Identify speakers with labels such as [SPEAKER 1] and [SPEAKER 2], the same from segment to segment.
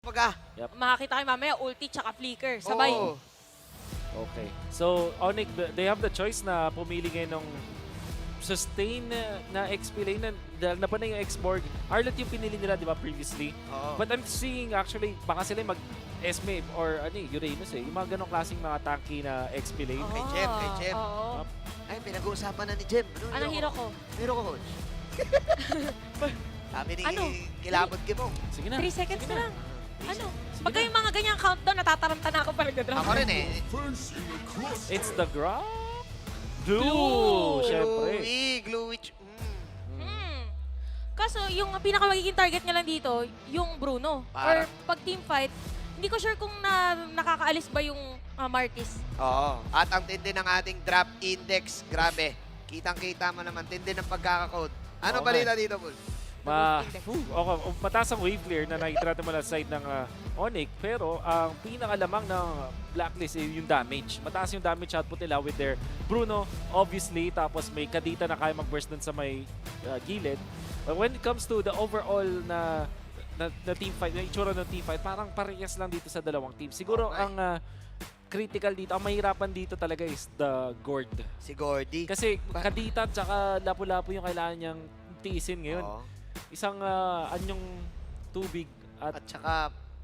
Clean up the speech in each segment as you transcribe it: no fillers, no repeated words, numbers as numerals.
[SPEAKER 1] kumbaga.
[SPEAKER 2] Makakita kayo mamaya, ulti tsaka flicker. Sabay.
[SPEAKER 1] Oo.
[SPEAKER 3] Okay. So, Onyx, they have the choice na pumili ngayon ng sustain na XP lane na dahil na pa na yung X-Borg. Arlot yung pinili nila, di ba, previously?
[SPEAKER 1] Oo.
[SPEAKER 3] But I'm seeing actually, baka sila mag-Esme or Uranus eh. Yung mga ganong klaseng mga tanky na XP lane.
[SPEAKER 1] Kay Jem, kay Jem.
[SPEAKER 2] Oo.
[SPEAKER 1] Ay, pinag-uusapan na ni Jem.
[SPEAKER 2] Anong hero ko?
[SPEAKER 1] Hero ko, coach. Sabi ni
[SPEAKER 2] Ano?
[SPEAKER 1] Kilabot mo.
[SPEAKER 3] Sige na.
[SPEAKER 2] 3 seconds
[SPEAKER 3] sige
[SPEAKER 2] na lang. Ano?
[SPEAKER 3] Sige
[SPEAKER 2] Pagka
[SPEAKER 3] na.
[SPEAKER 2] yung mga ganyang countdown, natataranta na ako pa nagdadrama.
[SPEAKER 1] Ako rin eh.
[SPEAKER 3] It's the Grab.
[SPEAKER 2] Blue.
[SPEAKER 3] Blue! Siyempre.
[SPEAKER 1] Gluey.
[SPEAKER 2] Kaso, yung pinaka magiging target nga lang dito, yung Bruno.
[SPEAKER 1] Parang-
[SPEAKER 2] Or pag team fight, hindi ko sure kung nakakaalis ba yung Martis.
[SPEAKER 1] Oo. At ang tindi ng ating drop index, grabe. Kitang-kita mo naman, tindi ng pagkakakode. Ano
[SPEAKER 3] Oo
[SPEAKER 1] balita dito, Bull?
[SPEAKER 3] Mataas ang wave clear na nakikita natin mula sa side ng Onyx. Pero ang pinakalamang ng Blacklist ay yung damage. Mataas yung damage output nila with their Bruno, obviously. Tapos may Kadita na kaya mag-burst dun sa may gilid. But when it comes to the overall na team fight, yung itsura ng team fight, parang parehas lang dito sa dalawang team. Siguro
[SPEAKER 1] Okay.
[SPEAKER 3] ang critical dito, ang mahirapan dito talaga is the Gord.
[SPEAKER 1] Si Gordy.
[SPEAKER 3] Kasi Kadita at saka Lapu-Lapu yung kailangan niyang tiisin ngayon.
[SPEAKER 1] Oo.
[SPEAKER 3] Isang anyong tubig at
[SPEAKER 1] At saka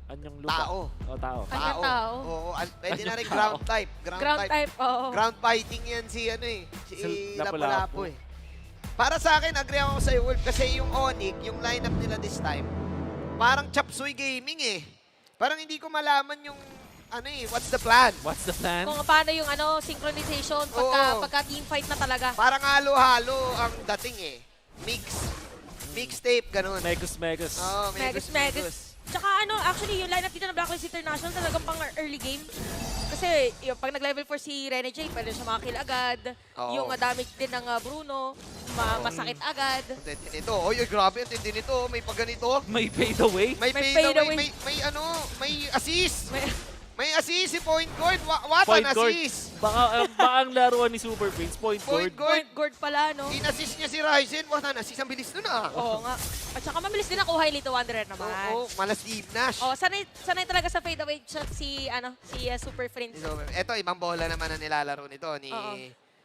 [SPEAKER 3] anyong lupa.
[SPEAKER 1] tao.
[SPEAKER 3] O, tao.
[SPEAKER 2] Anyang tao.
[SPEAKER 1] Oo. Pwede na rin
[SPEAKER 3] Anyang
[SPEAKER 1] ground
[SPEAKER 3] tao.
[SPEAKER 1] type.
[SPEAKER 2] Ground type, oo.
[SPEAKER 1] Ground fighting yan si
[SPEAKER 3] Si
[SPEAKER 1] Lapu-Lapu
[SPEAKER 3] Lapu-Lapu.
[SPEAKER 1] eh. Para sa akin, agree ako sa'yo, Wolf, kasi yung Onyx, yung lineup nila this time, parang chop suey gaming eh. Parang hindi ko malaman yung, what's the plan?
[SPEAKER 3] What's the plan?
[SPEAKER 2] Kung paano yung synchronization
[SPEAKER 1] Oo.
[SPEAKER 2] pagka team fight na talaga.
[SPEAKER 1] Parang halo-halo ang dating eh. Mixtape, ganun.
[SPEAKER 3] Megus.
[SPEAKER 1] Oo,
[SPEAKER 2] Megus. Tsaka actually, yung lineup dito ng Blacklist International talagang pang early game. Kasi yung pag nag-level 4 si Rene J, pwede siya makill agad.
[SPEAKER 1] Oo.
[SPEAKER 2] Yung damage din ng Bruno, masakit agad.
[SPEAKER 1] Ang tindi nito. Oy, grabe, ang tindi nito. May pagganito.
[SPEAKER 3] May fade away.
[SPEAKER 1] May
[SPEAKER 2] May
[SPEAKER 1] fade
[SPEAKER 2] fade
[SPEAKER 1] away.
[SPEAKER 2] away.
[SPEAKER 1] May assist.
[SPEAKER 2] May-
[SPEAKER 1] May assist si Point Guard. What
[SPEAKER 3] Point
[SPEAKER 1] an
[SPEAKER 3] guard.
[SPEAKER 1] assist.
[SPEAKER 3] Baka ang laruan ni Super Prince. Point
[SPEAKER 1] Point
[SPEAKER 3] guard.
[SPEAKER 1] guard.
[SPEAKER 2] Guard pala, no?
[SPEAKER 1] In-assist niya si Ryzen. What an assist. Ang bilis nun ah.
[SPEAKER 2] Oo nga. At saka mabilis din nakuha yung Little Wanderer naman.
[SPEAKER 1] Oo, malas Steve Nash.
[SPEAKER 2] Oh, sanay talaga sa fade away shot si Super Prince.
[SPEAKER 1] So, eto, ibang bola naman ang nilalaro nito ni
[SPEAKER 2] Oo.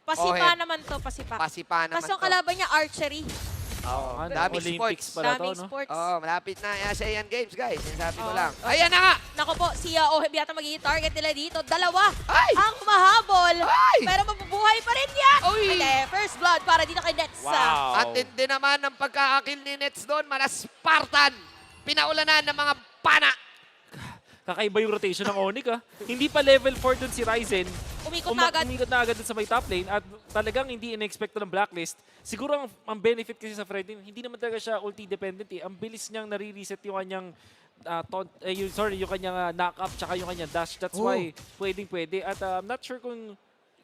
[SPEAKER 2] Pasipa
[SPEAKER 1] Ohen.
[SPEAKER 2] naman to, pasipa.
[SPEAKER 1] Pasipa naman
[SPEAKER 2] Kaso ang
[SPEAKER 1] to.
[SPEAKER 2] kalaban niya archery.
[SPEAKER 1] Oo,
[SPEAKER 3] Daming
[SPEAKER 1] daming
[SPEAKER 3] Olympics
[SPEAKER 1] sports.
[SPEAKER 3] pala to,
[SPEAKER 2] Daming
[SPEAKER 3] no?
[SPEAKER 2] sports.
[SPEAKER 1] Oo, malapit na yung ASEAN Games, guys. Sinasabi ko
[SPEAKER 2] Oo.
[SPEAKER 1] lang.
[SPEAKER 2] Oh.
[SPEAKER 1] Ayan na nga!
[SPEAKER 2] Nako po, si Oheb yata magiging target nila dito. Dalawa
[SPEAKER 1] Ay!
[SPEAKER 2] ang mahabol.
[SPEAKER 1] Ay!
[SPEAKER 2] Pero mabubuhay pa rin yan.
[SPEAKER 1] Uy!
[SPEAKER 2] Hindi, first blood para dito kay Nets.
[SPEAKER 3] Wow.
[SPEAKER 1] At hindi naman ng pagkakakil ni Nets doon, malas Spartan. Pinaulanan ng mga pana.
[SPEAKER 3] Kakaiba yung rotation ng Onyx Hindi pa level 4 dun si Ryzen.
[SPEAKER 2] Umikot na agad.
[SPEAKER 3] Umikot na agad dun sa may top lane at talagang hindi in-expect ng Blacklist. Siguro ang benefit kasi sa Fred, hindi naman talaga siya ulti-dependent eh. Ang bilis niyang nare-reset yung kanyang yung kanyang knock-up tsaka yung kanyang dash. That's why pwedeng-pwede. At I'm not sure kung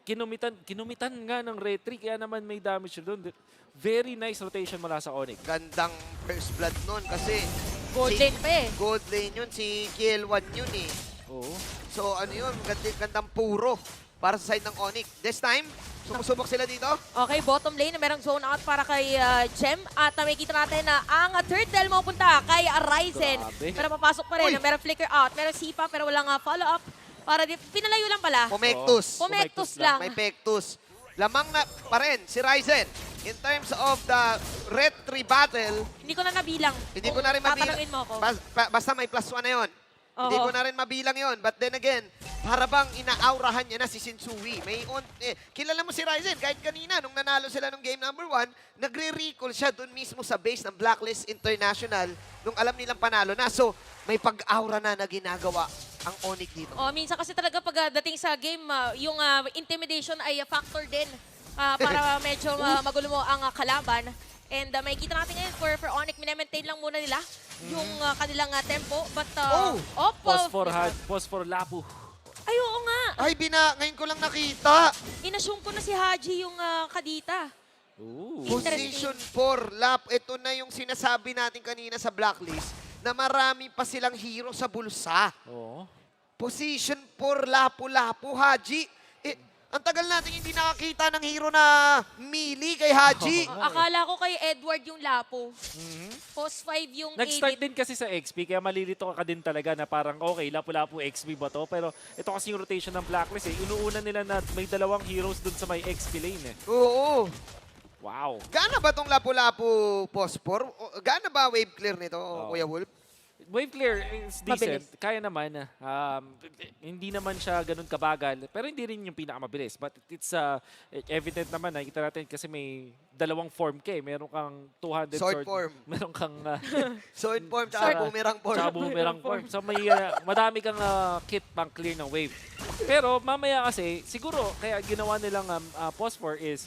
[SPEAKER 3] kinumitan nga ng retry kaya naman may damage doon. Very nice rotation mula sa Onyx.
[SPEAKER 1] Gandang first blood nun kasi
[SPEAKER 2] Gold lane pa eh.
[SPEAKER 1] gold lane yun, si Kiel1 yun eh.
[SPEAKER 3] Oo.
[SPEAKER 1] So ano yun, gandang puro para sa side ng Onyx. This time, sumusubok sila dito.
[SPEAKER 2] Okay, bottom lane, merong zone out para kay Gem. At makikita natin na ang turtle mapunta kay Ryzen.
[SPEAKER 3] Grabe.
[SPEAKER 2] Pero papasok pa rin.
[SPEAKER 1] Uy!
[SPEAKER 2] Merong flicker out, merong sipa pero walang follow-up. Para pinalayo lang pala.
[SPEAKER 1] Pumektus.
[SPEAKER 2] Pumektus lang.
[SPEAKER 1] May pektus. Lamang na pa rin si Ryzen. In terms of the red 3 battle,
[SPEAKER 2] Hindi ko na nabilang.
[SPEAKER 1] hindi ko na rin mabilang.
[SPEAKER 2] Tatanungin mo ako.
[SPEAKER 1] Basta may +1 na yun. Hindi
[SPEAKER 2] Oo.
[SPEAKER 1] ko na rin mabilang yon. But then again, para bang inaaurahan niya na si Shinsui. Kilala mo si Ryzen. Kahit kanina, nung nanalo sila nung game number 1, nagre-recall siya dun mismo sa base ng Blacklist International nung alam nilang panalo na. So, may pag-aura na na ginagawa ang Onyx dito.
[SPEAKER 2] Oh, minsan kasi talaga pag dating sa game, yung intimidation ay factor din para medyo magulo mo ang kalaban. And makikita natin ngayon for Onyx, minemaintain lang muna nila yung kanilang tempo. But,
[SPEAKER 3] Pause for Lapu.
[SPEAKER 2] Ay, oo nga.
[SPEAKER 1] Ay, ngayon ko lang nakita.
[SPEAKER 2] Inassume ko na si Haji yung Kadita.
[SPEAKER 3] Ooh.
[SPEAKER 2] Interesting.
[SPEAKER 1] Position 4, lap. Ito na yung sinasabi natin kanina sa Blacklist na marami pa silang hero sa bulsa.
[SPEAKER 3] Oo.
[SPEAKER 1] Position 4, Lapu-Lapu, Haji. Ang tagal natin hindi nakakita ng hero na melee kay Haji.
[SPEAKER 2] Akala ko kay Edward yung lapo. Post 5 yung
[SPEAKER 3] Nag-start
[SPEAKER 2] AD.
[SPEAKER 3] din kasi sa XP, kaya malilito ka din talaga na parang, okay, lapu-lapu XP ba to? Pero ito kasi yung rotation ng Blacklist eh. Inuuna nila na may dalawang heroes dun sa may XP lane eh.
[SPEAKER 1] Oo.
[SPEAKER 3] Wow.
[SPEAKER 1] Gaano ba tong lapu-lapu Pospor? Gaano ba wave clear nito, Kuya Wolf?
[SPEAKER 3] Wave clear is decent.
[SPEAKER 2] Mabilis.
[SPEAKER 3] Kaya naman. Hindi naman siya ganun kabagal. Pero hindi rin yung pinakamabilis. But it's evident naman. Nakikita natin kasi may dalawang form ka eh. Meron kang 200
[SPEAKER 1] Sword form.
[SPEAKER 3] Meron kang
[SPEAKER 1] Sword form tsaka boomerang form.
[SPEAKER 3] tsaka boomerang form. So may madami kang kit pang clear ng wave. Pero mamaya kasi, siguro kaya ginawa nilang pause for is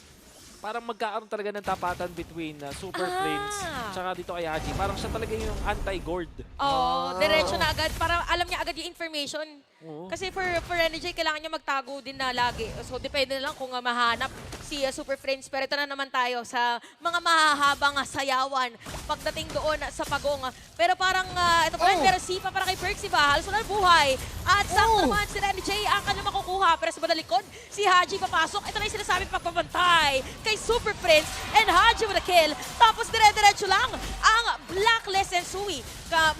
[SPEAKER 3] parang magkakaroon talaga ng tapatan between Super Prince tsaka dito kay Haji. Parang siya talaga yung anti-gourd.
[SPEAKER 2] Oo, diretso na agad. Para alam niya agad yung information.
[SPEAKER 3] Oo.
[SPEAKER 2] Kasi for Energy, kailangan niya magtago din na lagi. So, depende na lang kung mahanap si Super Friends. Pero ito na naman tayo sa mga mahahabang sayawan pagdating doon sa pagong. Pero parang, ito pa rin, pero sipa para kay Perks, iba. Halos wala buhay. At sakto naman si Energy ang kanyang makukuha. Pero sa badalikod, si Haji papasok. Ito na yung sinasabi pagpapantay kay Super Prince and Haji with a kill. Tapos dire-diretso lang ang Blacklist and Sui.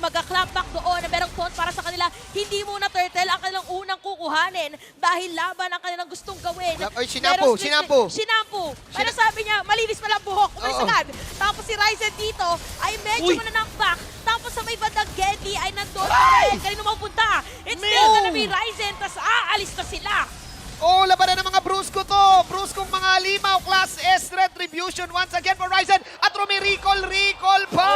[SPEAKER 2] Mag-clap back doon. Merong taunt para sa kanila. Hindi muna Turtle ang kanilang unang kukuhanin dahil laban ang kanilang gustong gawin.
[SPEAKER 1] Ay, sinampo,
[SPEAKER 2] Merong
[SPEAKER 1] sinampo.
[SPEAKER 2] Sinampo. Pero sabi niya, malinis pala ang buhok. Umalis
[SPEAKER 1] Oo.
[SPEAKER 2] agad. Tapos si Ryzen dito ay medyo
[SPEAKER 3] Uy!
[SPEAKER 2] mananakback. Tapos sa may bandang Geddy ay nandun pa rin. Kanino mapupunta? It's still gonna be Ryzen. Tapos aalis na sila.
[SPEAKER 1] Oh, labanan ng mga Brusco to. Bruscong mga limaw. Class S Retribution once again for Ryzen. At recall pa!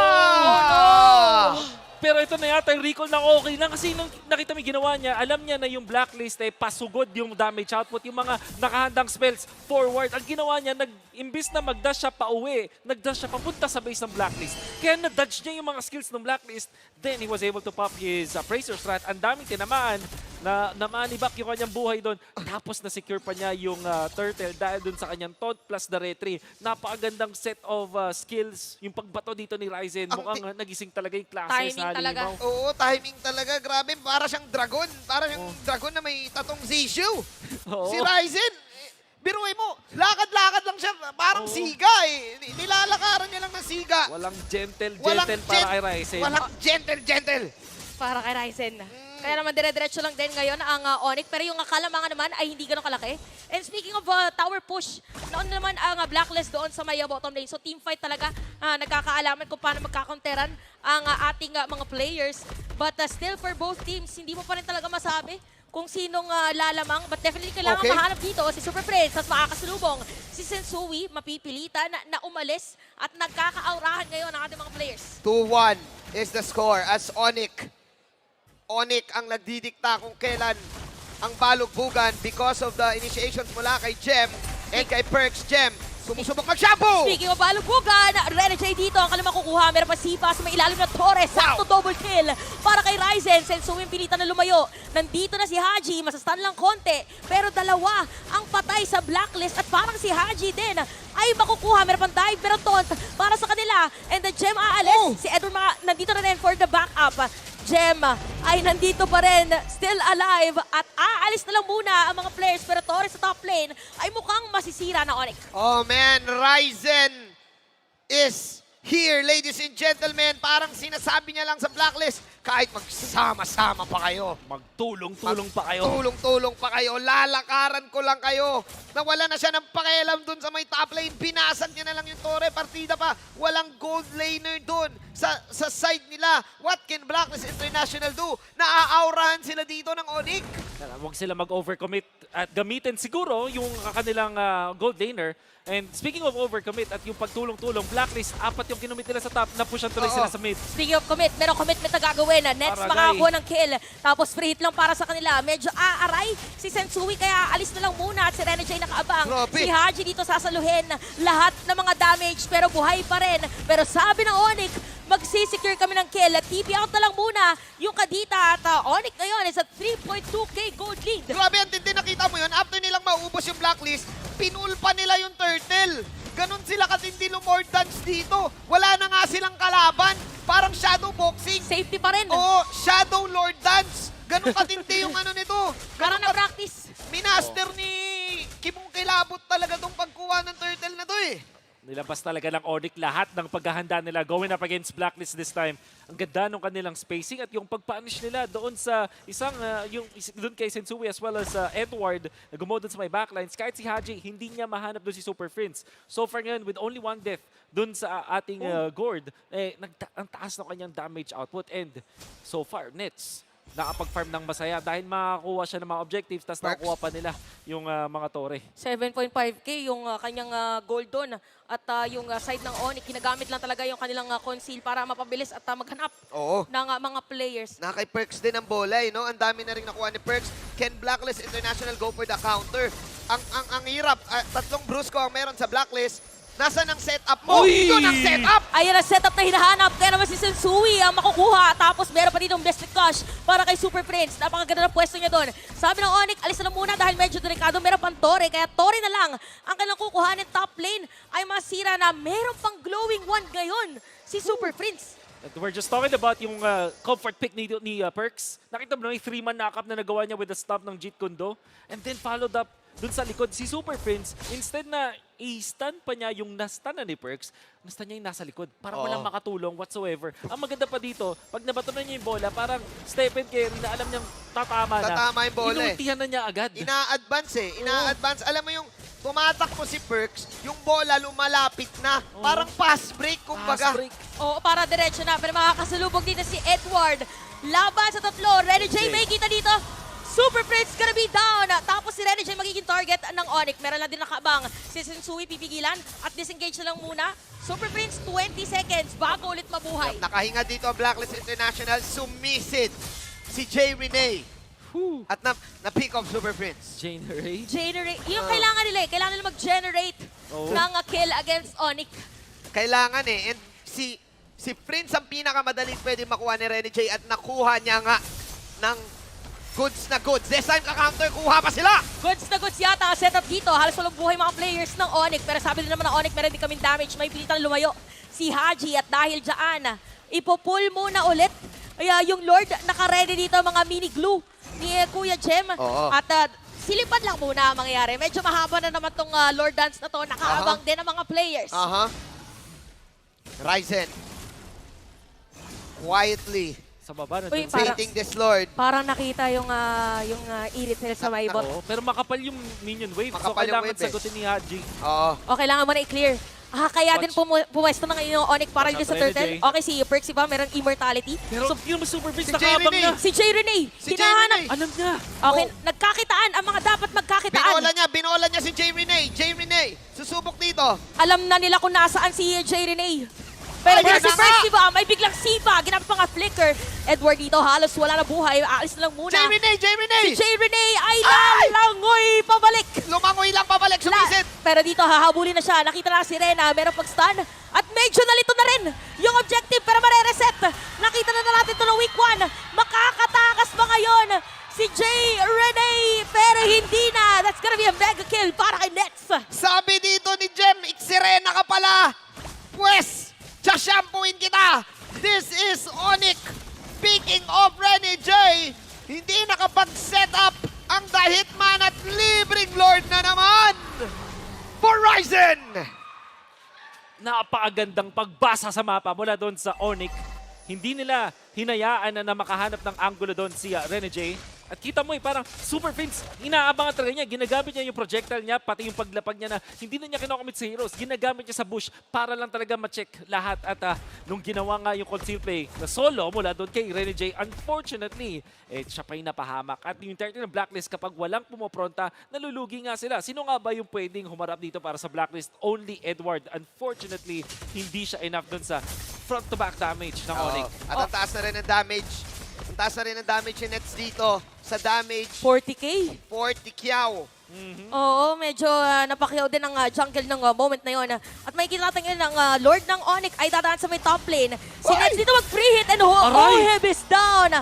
[SPEAKER 3] Pero ito na yata yung recall ng okay lang kasi nung nakita mo yung ginawa niya, alam niya na yung Blacklist ay pasugod yung damage output, yung mga nakahandang spells forward. Ang ginawa niya, imbis na mag-dash siya pa-uwi, nag-dash siya papunta sa base ng Blacklist. Kaya na-dodge niya yung mga skills ng Blacklist. Then he was able to pop his Appraiser strat. Ang daming tinamaan na namanibak yung kanyang buhay doon. Tapos na-secure pa niya yung Turtle dahil doon sa kanyang taunt plus the retry. Napakagandang set of skills. Yung pagbato dito ni Ryzen, mukhang nagising talaga yung classes
[SPEAKER 2] Timing
[SPEAKER 3] na
[SPEAKER 2] talaga.
[SPEAKER 3] halimaw.
[SPEAKER 1] Oo, timing talaga. Grabe, para siyang dragon. Para siyang dragon na may tatong Zishu.
[SPEAKER 3] Oo.
[SPEAKER 1] Si Ryzen, biruin mo, lakad-lakad lang siya. Parang siga eh. Nilalakaran niya lang ng siga.
[SPEAKER 3] Walang gentle
[SPEAKER 1] Walang
[SPEAKER 3] para kay Ryzen.
[SPEAKER 1] Walang gentle.
[SPEAKER 2] Para kay Ryzen. Kaya naman dire-diretso lang din ngayon ang Onyx. Pero yung kalamangan naman ay hindi ganun kalaki. And speaking of tower push, noon naman ang Blacklist doon sa may bottom lane. So team fight talaga, nagkakaalaman kung paano magkakonteran ang ating mga players. But still for both teams, hindi mo pa rin talaga masabi kung sinong lalamang. But definitely kailangan mahanap dito si Super Prince. Tapos makakasalubong si Sensui, mapipilitan na umalis at nagkakaaurahan ngayon ang ating mga players.
[SPEAKER 1] 2-1 is the score as Onyx ang nagdidikta kung kailan ang balugbugan because of the initiations mula kay Gem and kay Perks. Gem, sumusubok mag-shampoo!
[SPEAKER 2] Speaking of balugbugan, Renegade dito ang kanilang makukuha. Meron pa sipa sa may ilalim na Torres. Sakto double kill para kay Ryzen. Sensuin pilitan na lumayo. Nandito na si Haji, masastan lang konti. Pero dalawa ang patay sa Blacklist at parang si Haji din ay makukuha. Meron pang dive, meron taunt para sa kanila. And the Gem aalis. Si Edward nandito na rin for the backup. Gem ay nandito pa rin, still alive, at aalis na lang muna ang mga players. Pero Torres sa top lane ay mukhang masisira na Onyx.
[SPEAKER 1] Oh man, Ryzen is here, ladies and gentlemen. Parang sinasabi niya lang sa Blacklist, kahit magsama-sama pa kayo,
[SPEAKER 3] Magtulong-tulong pa kayo.
[SPEAKER 1] tulong-tulong pa kayo, lalakaran ko lang kayo. Nawala na siya ng pakialam dun sa may top lane. Binasan niya na lang yung Torre. Partida pa. Walang gold laner dun sa side nila. What can Blacklist International do? Naaaurahan sila dito ng Onyx.
[SPEAKER 3] Huwag sila mag-overcommit at gamitin siguro yung kanilang gold laner. And speaking of overcommit at yung pagtulong-tulong, Blacklist, 4 yung kinumit nila sa top, napushan tuloy sila sa mid.
[SPEAKER 2] Speaking of commit, merong commitment na gagawin. Nets
[SPEAKER 3] Aragay.
[SPEAKER 2] makakakuha ng kill. Tapos free hit lang para sa kanila. Medyo aaray si Sensui kaya alis na lang muna at si Renegade nakaabang.
[SPEAKER 1] Grabe.
[SPEAKER 2] Si Haji dito sasaluhin lahat ng mga damage pero buhay pa rin. Pero sabi ng Onyx, magsisecure kami ng kill. TP out na lang muna yung Kadita at Onyx ngayon is at 3.2k gold lead.
[SPEAKER 1] Grabe, ang tindi, nakita mo yun. After nilang maubos yung Blacklist, pinulpa nila yung Turtle. Ganon sila katindi lumord dance dito. Wala na nga silang kalaban. Parang shadow boxing.
[SPEAKER 2] Safety pa rin.
[SPEAKER 1] Oo, shadow lord dance. Ganon katindi yung ano nito.
[SPEAKER 2] Parang na-practice.
[SPEAKER 1] Minaster ni Kim
[SPEAKER 3] Nilabas talaga ng Onyx lahat ng paghahanda nila going up against Blacklist this time. Ang ganda ng kanilang spacing at yung pag-punish nila doon sa doon kay Sensui as well as Edward na gumawa doon sa may backlines. Kahit si Haji, hindi niya mahanap doon si Super Prince. So far ngayon, with only 1 death doon sa ating Gord, ang taas ng kanyang damage output. And so far, Nets nakapag-farm ng masaya dahil makakuha siya ng mga objectives tapos nakukuha pa nila yung mga tore.
[SPEAKER 2] 7.5k yung kanyang gold doon. At yung side ng Onyx, ginagamit lang talaga yung kanilang conceal para mapabilis at maghanap
[SPEAKER 1] Oo.
[SPEAKER 2] ng mga players.
[SPEAKER 1] Na kay Perks din ang bola, no? Ang dami na rin nakuha ni Perks. Can Blacklist International go for the counter? Ang hirap. Tatlong Brusco ang meron sa Blacklist. Nasaan ang setup mo?
[SPEAKER 3] Uy!
[SPEAKER 1] Doon ang setup!
[SPEAKER 2] Ayan ang setup na hinahanap. Kaya naman si Sensui ang makukuha. Tapos meron pa dito Best Cash para kay Super Prince. Napakaganda ng pwesto niya doon. Sabi ng Onyx, alis na muna dahil medyo delikado. Meron pang Tore. Kaya Tore na lang ang kailang kukuhanin. Top lane ay masira na meron pang glowing one ngayon. Si Super Prince.
[SPEAKER 3] And we're just talking about yung comfort pick ni Perks. Nakita mo na yung 3-man knock-up na nagawa niya with the stomp ng Jeet Kundo. And then followed up dun sa likod si Super Prince. Instead na i-stun pa niya yung na-stun na ni Perks, na-stun niya yung nasa likod. Parang
[SPEAKER 1] Oo.
[SPEAKER 3] walang makatulong whatsoever. Ang maganda pa dito, pag nabato na niya yung bola, parang Stephen Curry na alam niyang tatama na.
[SPEAKER 1] Tatama yung bola eh.
[SPEAKER 3] Inultihan na niya agad.
[SPEAKER 1] Ina-advance eh. Ina-advance. Alam mo yung tumatakbo si Perks, yung bola lumalapit na. Parang pass break, kumbaga.
[SPEAKER 3] Fast break.
[SPEAKER 2] Oo, para diretso na. Pero makakasalubog dito si Edward. Laban sa tatlo. Renny J may kita dito. Super Prince gonna be down. Tapos si Renny J magiging target ng Onyx. Meron lang din nakaabang si Sensui pipigilan at disengage na lang muna. Super Prince 20 seconds bago ulit mabuhay.
[SPEAKER 1] Nakahinga dito ang Blacklist International. Sumisid si Jay Rene. At na-pick off Super Prince.
[SPEAKER 3] Generate.
[SPEAKER 2] Generate. Yung kailangan nila eh. Kailangan nila mag-generate ng kill against Onyx.
[SPEAKER 1] Kailangan eh. And si Prince ang pinakamadaling pwede makuha ni Renny J at nakuha niya nga ng goods na goods. This time ka-counter, kuha pa sila!
[SPEAKER 2] Goods na goods yata ang setup dito. Halos walang buhay mga players ng Onyx. Pero sabi din naman ng Onyx, meron din kaming damage. May pilitan lumayo si Haji. At dahil dyan, ipopull muna ulit. Yung Lord, naka-ready dito mga mini glue ni Kuya Jem.
[SPEAKER 1] Oo.
[SPEAKER 2] At silipan lang muna ang mangyayari. Medyo mahaba na naman tong Lord Dance na to. Nakaabang din ang mga players.
[SPEAKER 1] Ryzen. Quietly
[SPEAKER 3] Sa baba na
[SPEAKER 2] Uy,
[SPEAKER 3] dun.
[SPEAKER 1] baiting this Lord.
[SPEAKER 2] Parang nakita yung irit nila sa may bot.
[SPEAKER 3] Oo, pero makapal yung minion wave. So
[SPEAKER 1] Makapal yung
[SPEAKER 3] kailangan
[SPEAKER 1] wave eh.
[SPEAKER 3] sagutin ni Haji.
[SPEAKER 1] Oo.
[SPEAKER 2] O, kailangan mo na i-clear. Kaya din pumesto ng yung Onyx para
[SPEAKER 3] Watch
[SPEAKER 2] dyan sa
[SPEAKER 3] out,
[SPEAKER 2] Turtle.
[SPEAKER 3] Renny J.
[SPEAKER 2] Okay, si Perks iba, meron immortality.
[SPEAKER 3] Pero
[SPEAKER 2] So,
[SPEAKER 3] yung Super Prince
[SPEAKER 1] Si Jay
[SPEAKER 3] nakabang
[SPEAKER 1] Rene.
[SPEAKER 3] na.
[SPEAKER 2] si Jay Rene,
[SPEAKER 1] Si Jay
[SPEAKER 2] hinahanap.
[SPEAKER 1] Rene.
[SPEAKER 3] Alam niya.
[SPEAKER 2] Okay, nagkakitaan ang mga dapat magkakitaan.
[SPEAKER 1] Binola niya si Jay Rene. Jay Rene, susubok dito.
[SPEAKER 2] Alam na nila kung nasaan si Jay Rene. Pero
[SPEAKER 1] Ayan
[SPEAKER 2] dito si
[SPEAKER 1] na
[SPEAKER 2] Perks
[SPEAKER 1] nga.
[SPEAKER 2] iba, may biglang sipa. Ginamit pa nga flicker. Edward dito, halos wala na buhay. Aalis na lang muna.
[SPEAKER 1] Jay Rene, Jay Rene!
[SPEAKER 2] Si Jay Rene ay lalangoy pabalik.
[SPEAKER 1] Lumangoy lang pabalik, sumisid.
[SPEAKER 2] Pero dito, hahabulin na siya. Nakita na si Rena, meron pag-stun. At medyo nalito na rin yung objective para mare-reset. Nakita na natin ito ng week 1. Makakatakas ba ngayon si Jay Rene? Pero hindi na. That's gonna be a mega kill para kay Nets.
[SPEAKER 1] Sabi dito ni Jem, iksirena ka pala. Pwes, shampooin kita. This is Onyx. Speaking of Renny J, hindi nakapag-set up ang The Hitman at libreng Lord na naman. For Ryzen!
[SPEAKER 3] Napakagandang pagbasa sa mapa mula doon sa Onyx. Hindi nila hinayaan na makahanap ng angulo doon si Renny J. At kita mo parang Super Prince, inaabangan talaga niya. Ginagamit niya yung projectile niya, pati yung paglapag niya na hindi na niya kinocommit sa heroes. Ginagamit niya sa bush para lang talaga ma-check lahat. At nung ginawa nga yung conceal play na solo mula doon kay Renny J, unfortunately, siya pa yung napahamak. At yung entirety ng Blacklist, kapag walang pumopronta, nalulugi nga sila. Sino nga ba yung pwedeng humarap dito para sa Blacklist? Only Edward. Unfortunately, hindi siya enough doon sa front-to-back damage ng Onyx.
[SPEAKER 1] At ang taas na rin ang damage. Ang taas na rin ang damage ni Nets dito. Sa damage,
[SPEAKER 2] 40k.
[SPEAKER 1] 40 kyaw.
[SPEAKER 2] Oo, medyo napakyaw din ang jungle ng moment na yon. At may kita natin ngayon ng Lord ng Onyx ay dadaan sa may top lane. Si
[SPEAKER 1] Oy!
[SPEAKER 2] Nets dito mag-free hit and
[SPEAKER 3] Aray!
[SPEAKER 2] Oheb is down.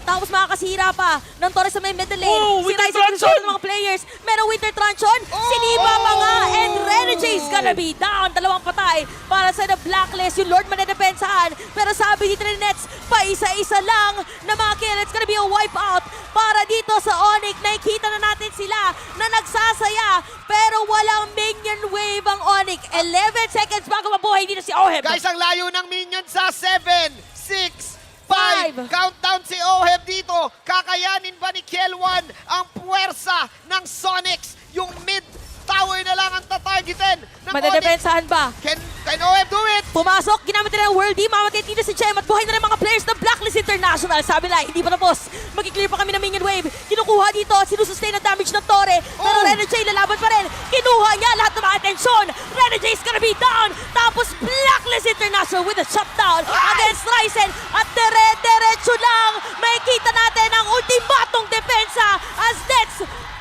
[SPEAKER 2] Tapos makakasira pa ng Torres sa may middle lane.
[SPEAKER 3] Oh,
[SPEAKER 2] Si
[SPEAKER 3] Winter
[SPEAKER 2] Ryzen
[SPEAKER 3] Truncheon!
[SPEAKER 2] ng mga players. Merong Winter Truncheon. Siniba pa nga. And Renegade is gonna be down. Dalawang patay para sa The Blacklist. Yung Lord manedepensahan. Pero sabi dito ni Nets, paisa-isa lang na mga kill. It's gonna be a wipeout para dito sa Onyx. Nakikita na natin sila na nagsasaya. Pero walang minion wave ang Onyx. 11 seconds bago mabuhay dito si Oheb.
[SPEAKER 1] Guys, ang layo ng minion sa 7, 6, 5.
[SPEAKER 2] Five.
[SPEAKER 1] Countdown si Oheb dito. Kakayanin ba ni Kiel1 ang puwersa ng Sonics? Yung mid tower na lang ang tatargetin ng Onyx.
[SPEAKER 2] Madedepensahan ba?
[SPEAKER 1] Can Oheb do it?
[SPEAKER 2] Pumasok, ginamit nila ng Worldy, mamatay dito si Chem at buhay na rin mga players ng Blacklist International. Sabi na, hindi pa tapos. Mag-clear pa kami ng minion wave. Kinukuha dito, sinusustain ang damage ng Torre. Pero Renegade lalaban pa rin. Kinuha niya lahat ng mga atensyon. Renegade is gonna be down. Tapos Blacklist International with a shutdown against Ryzen. At dire-diretso lang. May kita natin ang ultimatong depensa as Nets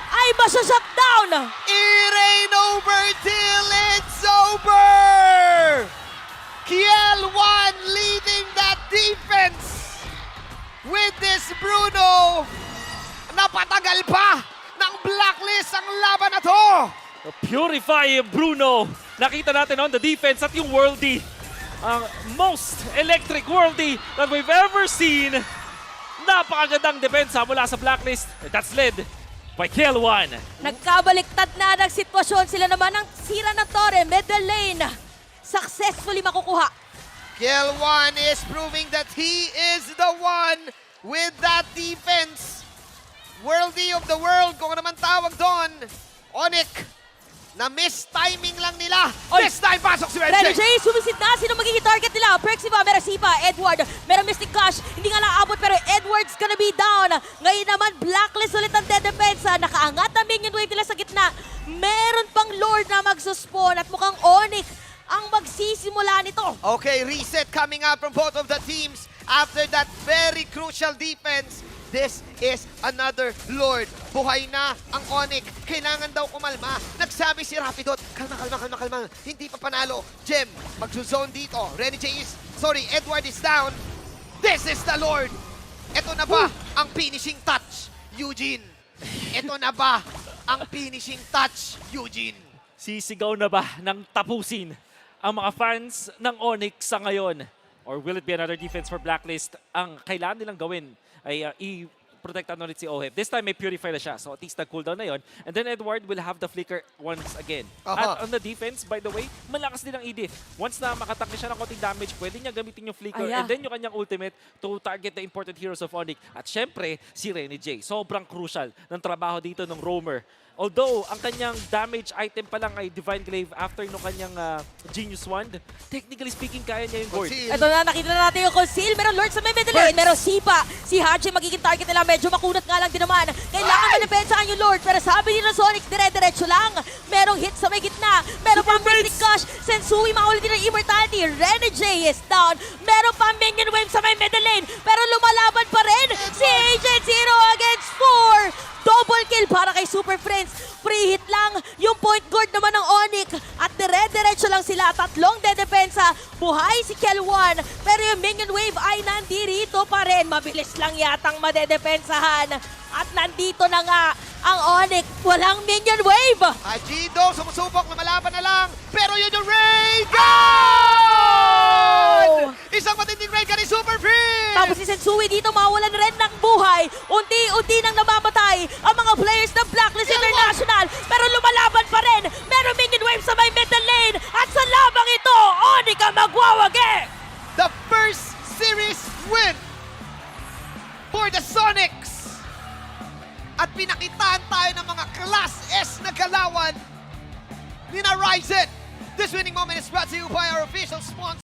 [SPEAKER 2] ay masya-shutdown.
[SPEAKER 1] It ain't over till it's over! Kiel1 leading that defense with this Bruno. Napatagal pa ng Blacklist ang laban na to.
[SPEAKER 3] Purify Bruno. Nakita natin on the defense at yung Worldy. Ang most electric Worldy that we've ever seen. Napakagandang depensa mula sa Blacklist. That's led by Kiel1.
[SPEAKER 2] Nagkabaliktad na ng sitwasyon. Sila naman ang sira ng Torre. Middle lane. Successfully makukuha.
[SPEAKER 1] Kiel1 is proving that he is the one with that defense. Worldy of the world, kung ano naman tawag doon. Onyx, na miss timing lang nila.
[SPEAKER 2] Oy!
[SPEAKER 1] This time, pasok si
[SPEAKER 2] Renegade,
[SPEAKER 1] Renegade.
[SPEAKER 2] sumisid na. Sino magiging target nila? Perxiva, meron Sipa, Edward, meron Mystic Clash. Hindi nga naabot pero Edward's gonna be down. Ngayon naman, Blacklist ulit ang dedepensa. Nakaangat ang minion wave nila sa gitna. Meron pang Lord na magsuspawn at mukhang Onyx ang magsisimula nito.
[SPEAKER 1] Okay, reset coming out from both of the teams after that very crucial defense. This is another Lord. Buhay na ang Onyx. Kailangan daw kumalma. Nagsabi si Rapidot, kalma. Hindi pa panalo. Gem, magzuzone dito. Edward is down. This is the Lord. Ito na ba ang finishing touch, Eugene? Ito na ba ang finishing touch, Eugene?
[SPEAKER 3] Sisigaw na ba ng tapusin ang mga fans ng Onyx sa ngayon? Or will it be another defense for Blacklist? Ang kailangan nilang gawin ay i-protect ulit si Oheb. This time may purify na siya. So at least nag-cooldown na yon. And then Edward will have the flicker once again. At on the defense, by the way, malakas din ang EDIF. Once na makatank siya ng konting damage, pwede niya gamitin yung flicker
[SPEAKER 2] Aya.
[SPEAKER 3] and then yung kanyang ultimate to target the important heroes of Onyx. At syempre, si Renegade. Sobrang crucial ng trabaho dito ng Roamer. Although, ang kanyang damage item pa lang ay Divine Glaive after nung kanyang Genius Wand, technically speaking, kaya niya yung board.
[SPEAKER 1] Conceal.
[SPEAKER 2] Ito na, nakita na natin yung conceal. Meron Lord sa may middle lane. Meron Sipa. Si Hachi magiging target nila. Medyo makunat nga lang din naman. Kailangan madepensahan yung Lord. Pero sabi din ng Sonic, dire-diretso lang. Merong hit sa may gitna. Meron
[SPEAKER 3] Super
[SPEAKER 2] pang Mystic Clash. Sensui maulit din ng Immortality. Renegade is down. Meron pang Minion Wave sa may middle lane. Pero lumalaban pa rin si Agent Zero against 4. Double kill para kay Super Friends. Free hit lang yung point guard naman ng Onyx. At dire-diretso lang sila. Tatlong dedepensa. Buhay si Kiel1. Pero yung Minion Wave ay nandirito pa rin. Mabilis lang yatang madedepensahan. At nandito na nga ang Onyx. Walang Minion Wave.
[SPEAKER 1] Ajido, sumusubok, lumalaban na lang. Pero yun yung raid! Goal! Isang matinding raid ka ni Super Free!
[SPEAKER 2] Tapos si Sensui dito mawalan rin ng buhay. Unti-unti nang namamatay ang mga players ng Blacklist International. Pero lumalaban pa rin. Meron Minion Wave sa may middle lane. At sa labang ito, Onyx ang magwawagi.
[SPEAKER 1] The first series win for the Sonics. At pinakitaan tayo ng mga Class S na galawan ni na Ryzen. This winning moment is brought to you by our official sponsor.